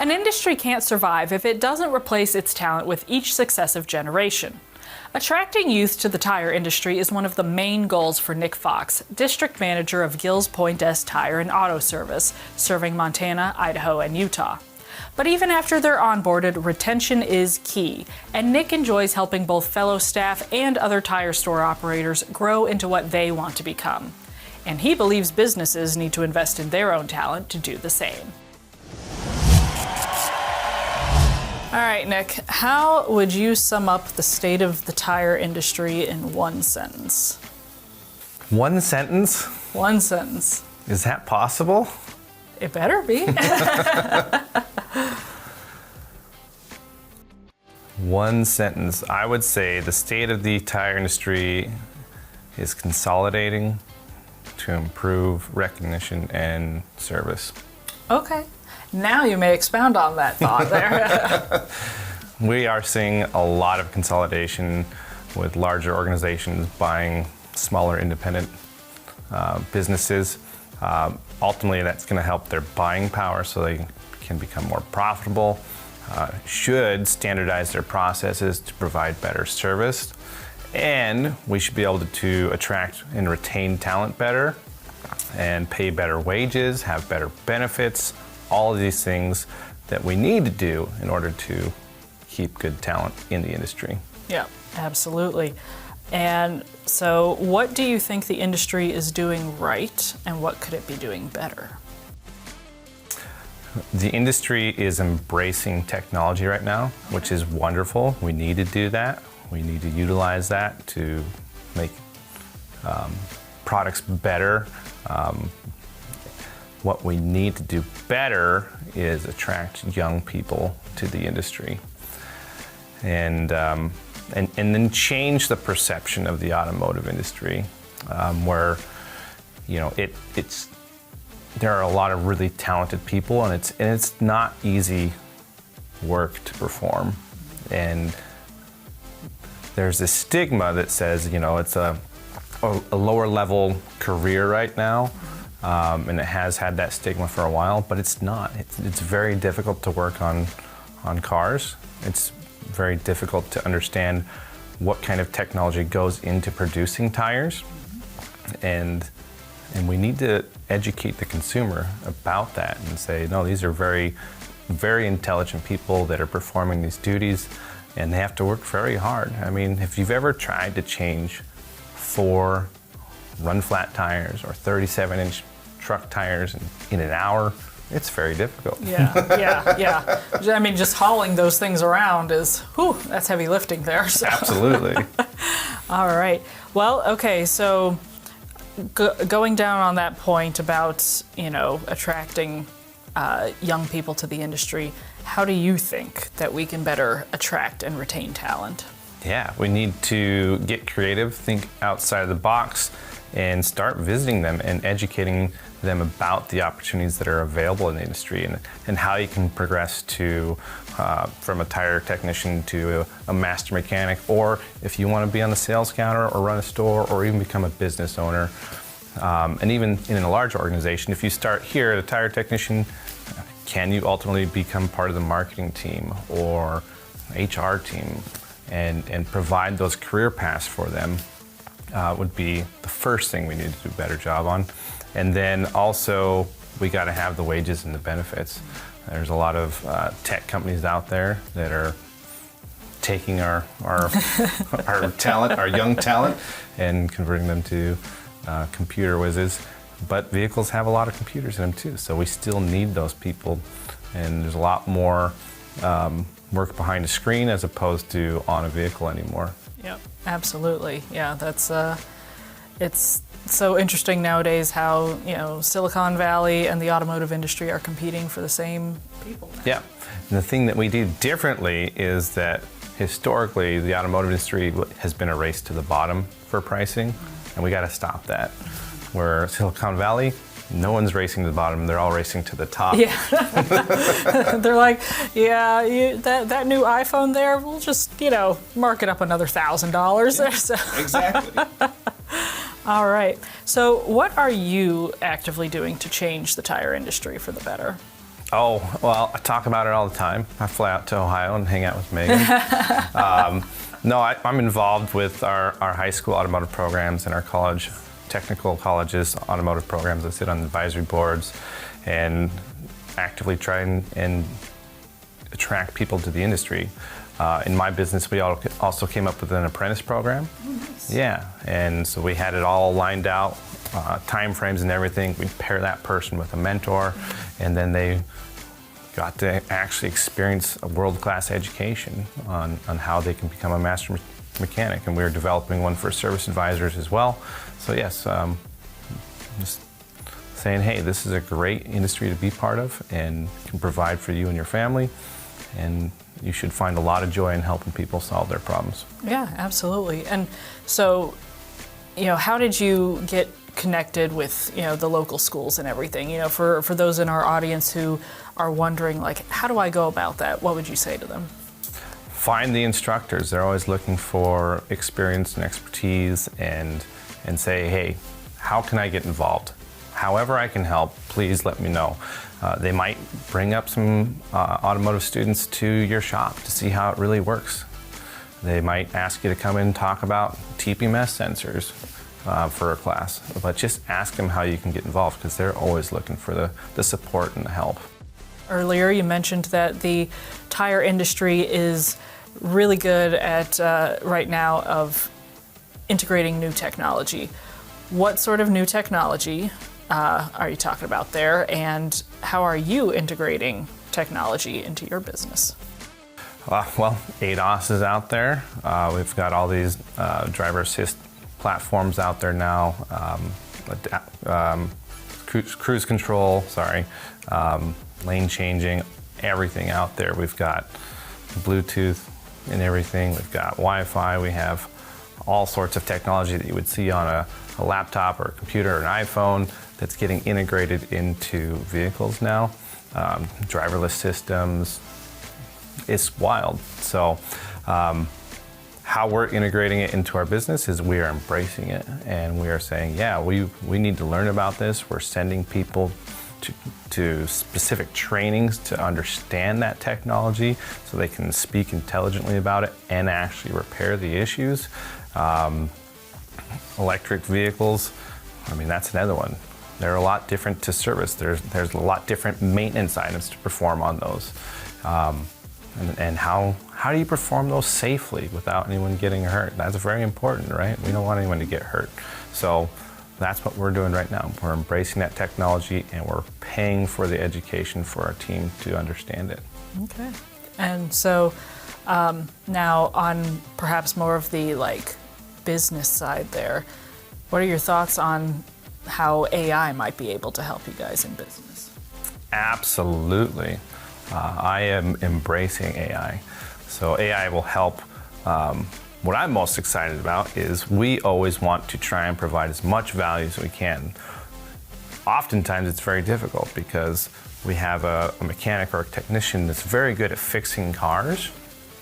An industry can't survive if it doesn't replace its talent with each successive generation. Attracting youth to the tire industry is one of the main goals for Nick Fox, district manager of Gills Point S Tire and Auto Service, serving Montana, Idaho, and Utah. But even after they're onboarded, retention is key, and Nick enjoys helping both fellow staff and other tire store operators grow into what they want to become. And he believes businesses need to invest in their own talent to do the same. All right, Nick, how would you sum up the state of the tire industry in one sentence? One sentence? One sentence. Is that possible? It better be. One sentence. I would say the state of the tire industry is consolidating to improve recognition and service. Okay. Now you may expound on that thought there. We are seeing a lot of consolidation with larger organizations buying smaller independent businesses. Ultimately, that's going to help their buying power so they can become more profitable, should standardize their processes to provide better service, and we should be able to attract and retain talent better and pay better wages, have better benefits, all of these things that we need to do in order to keep good talent in the industry. Yeah, absolutely. And so what do you think the industry is doing right, and what could it be doing better? The industry is embracing technology right now, which is wonderful. We need to do that. We need to utilize that to make products better. What we need to do better is attract young people to the industry, and then change the perception of the automotive industry, where there are a lot of really talented people, and it's not easy work to perform, and there's this stigma that says it's a lower level career right now. And it has had that stigma for a while, but it's not. It's very difficult to work on cars. It's very difficult to understand what kind of technology goes into producing tires, and we need to educate the consumer about that and say, no, these are very, very intelligent people that are performing these duties, and they have to work very hard. I mean, if you've ever tried to change 4 run-flat tires or 37-inch truck tires in an hour, it's very difficult. Yeah. I mean, just hauling those things around is, that's heavy lifting there. So. Absolutely. All right. Well, okay, so going down on that point about, attracting young people to the industry, how do you think that we can better attract and retain talent? Yeah, we need to get creative, think outside of the box, and start visiting them and educating them about the opportunities that are available in the industry and how you can progress to from a tire technician to a master mechanic, or if you want to be on the sales counter or run a store or even become a business owner. And even in a large organization, if you start here at a tire technician, can you ultimately become part of the marketing team or HR team and provide those career paths for them? Would be the first thing we need to do a better job on. And then also, we got to have the wages and the benefits. There's a lot of tech companies out there that are taking our talent, our young talent, and converting them to computer whizzes. But vehicles have a lot of computers in them too, so we still need those people. And there's a lot more work behind a screen as opposed to on a vehicle anymore. Yep, absolutely. Yeah, that's it's so interesting nowadays how Silicon Valley and the automotive industry are competing for the same people now. Yeah, and the thing that we do differently is that historically the automotive industry has been a race to the bottom for pricing, and we got to stop that. Where Silicon Valley, no one's racing to the bottom; they're all racing to the top. Yeah, they're like, that new iPhone there, we'll just mark it up another $1,000 there. So. Exactly. All right. So, what are you actively doing to change the tire industry for the better? Oh, well, I talk about it all the time. I fly out to Ohio and hang out with Megan. No, I'm involved with our high school automotive programs and our college, technical colleges automotive programs. I sit on advisory boards and actively try and attract people to the industry. In my business, we also came up with an apprentice program. Oh, nice. Yeah, and so we had it all lined out, time frames and everything. We'd pair that person with a mentor, and then they got to actually experience a world-class education on how they can become a master mechanic. And we were developing one for service advisors as well. So yes, just saying, hey, this is a great industry to be part of and can provide for you and your family. And you should find a lot of joy in helping people solve their problems. Yeah, absolutely. And so, how did you get connected with, the local schools and everything? For those in our audience who are wondering, like, how do I go about that? What would you say to them? Find the instructors. They're always looking for experience and expertise, and say, hey, how can I get involved? However I can help, please let me know. They might bring up some automotive students to your shop to see how it really works. They might ask you to come in and talk about TPMS sensors for a class, but just ask them how you can get involved, because they're always looking for the support and the help. Earlier, you mentioned that the tire industry is really good at right now of integrating new technology. What sort of new technology are you talking about there, and how are you integrating technology into your business? Well, ADAS is out there. We've got all these driver assist platforms out there now. Cruise control, lane changing, everything out there. We've got Bluetooth and everything. We've got Wi-Fi. We have all sorts of technology that you would see on a laptop or a computer or an iPhone that's getting integrated into vehicles now. Driverless systems. It's wild. So how we're integrating it into our business is we are embracing it, and we are saying, yeah, we need to learn about this. We're sending people to specific trainings to understand that technology so they can speak intelligently about it and actually repair the issues. Electric vehicles, that's another one. They're a lot different to service. There's a lot different maintenance items to perform on those. And how do you perform those safely without anyone getting hurt? That's very important, right? We don't want anyone to get hurt. So that's what we're doing right now. We're embracing that technology, and we're paying for the education for our team to understand it. Okay. And so now on perhaps more of the business side there, what are your thoughts on how AI might be able to help you guys in business? Absolutely. I am embracing AI. So AI will help. What I'm most excited about is we always want to try and provide as much value as we can. Oftentimes it's very difficult because we have a mechanic or a technician that's very good at fixing cars,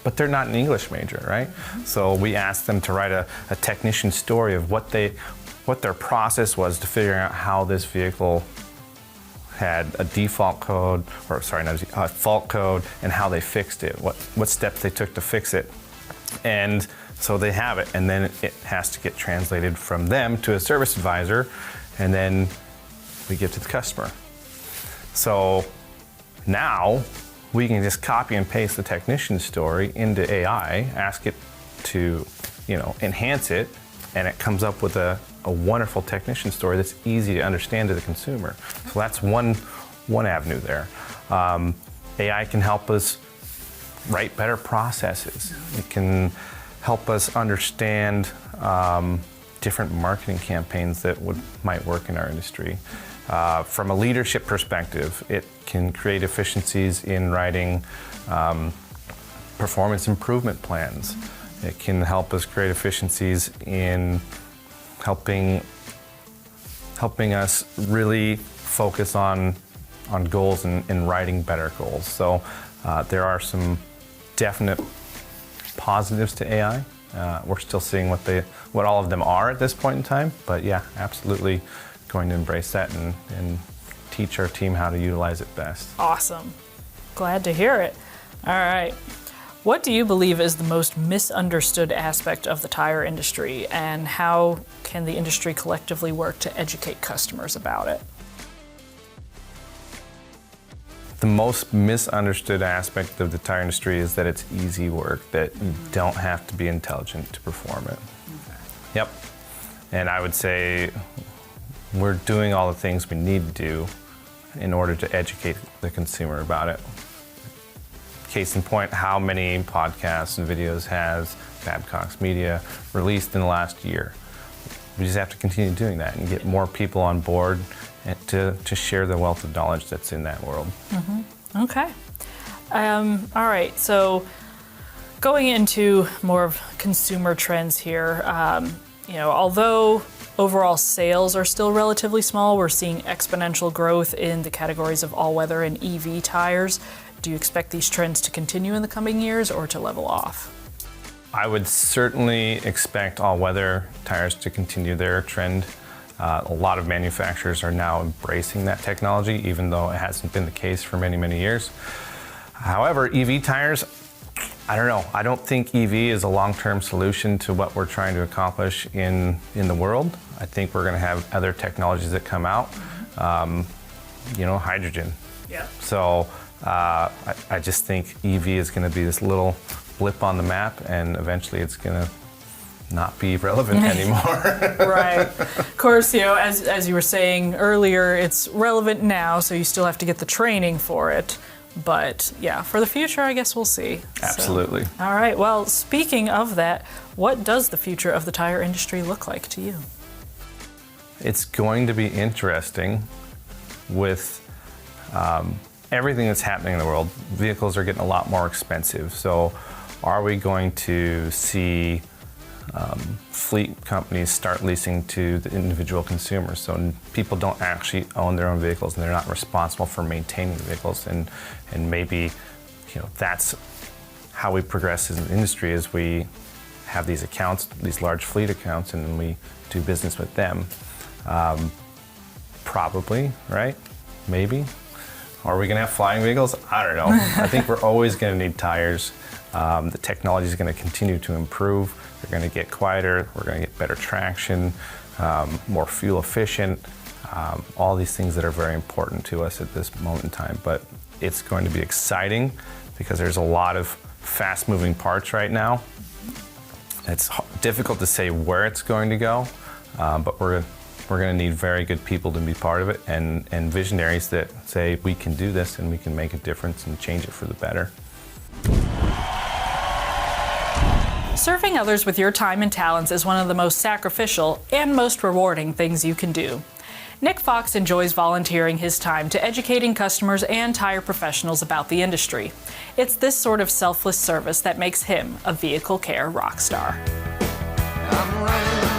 but they're not an English major, right? Mm-hmm. So we ask them to write a technician story of what their process was to figure out how this vehicle had a default code, a fault code, and how they fixed it, what steps they took to fix it. And so they have it, and then it has to get translated from them to a service advisor, and then we give to the customer. So now we can just copy and paste the technician's story into AI, ask it to, enhance it, and it comes up with a wonderful technician story that's easy to understand to the consumer. So that's one avenue there. AI can help us write better processes. It can help us understand different marketing campaigns that might work in our industry. From a leadership perspective, it can create efficiencies in writing performance improvement plans. It can help us create efficiencies in helping us really focus on goals and writing better goals. So there are some definite positives to AI. We're still seeing what all of them are at this point in time, but yeah, absolutely going to embrace that and teach our team how to utilize it best. Awesome. Glad to hear it. All right. What do you believe is the most misunderstood aspect of the tire industry, and how can the industry collectively work to educate customers about it? The most misunderstood aspect of the tire industry is that it's easy work, that you don't have to be intelligent to perform it. Okay. Yep. And I would say we're doing all the things we need to do in order to educate the consumer about it. Case in point, how many podcasts and videos has Babcox Media released in the last year? We just have to continue doing that and get more people on board and to share the wealth of knowledge that's in that world. Mm-hmm. Okay. All right. So going into more of consumer trends here, although overall sales are still relatively small, we're seeing exponential growth in the categories of all-weather and EV tires. Do you expect these trends to continue in the coming years or to level off? I would certainly expect all-weather tires to continue their trend. A lot of manufacturers are now embracing that technology, even though it hasn't been the case for many, many years. However, EV tires, I don't know. I don't think EV is a long-term solution to what we're trying to accomplish in the world. I think we're going to have other technologies that come out, hydrogen. Yeah. So I just think EV is going to be this little blip on the map, and eventually it's going to not be relevant anymore. Right. Of course, as you were saying earlier, it's relevant now, so you still have to get the training for it. But yeah, for the future, I guess we'll see. Absolutely. So, all right. Well, speaking of that, what does the future of the tire industry look like to you? It's going to be interesting with everything that's happening in the world. Vehicles are getting a lot more expensive. So are we going to see fleet companies start leasing to the individual consumers? So people don't actually own their own vehicles and they're not responsible for maintaining the vehicles. And maybe, that's how we progress as an industry, is we have these accounts, these large fleet accounts, and we do business with them. Probably, right? Maybe. Are we going to have flying vehicles? I don't know. I think we're always going to need tires. The technology is going to continue to improve. They're going to get quieter. We're going to get better traction, more fuel efficient, all these things that are very important to us at this moment in time. But it's going to be exciting because there's a lot of fast moving parts right now. It's difficult to say where it's going to go, but we're going to need very good people to be part of it, and visionaries that say we can do this and we can make a difference and change it for the better. Serving others with your time and talents is one of the most sacrificial and most rewarding things you can do. Nick Fox enjoys volunteering his time to educating customers and tire professionals about the industry. It's this sort of selfless service that makes him a vehicle care rock star. I'm running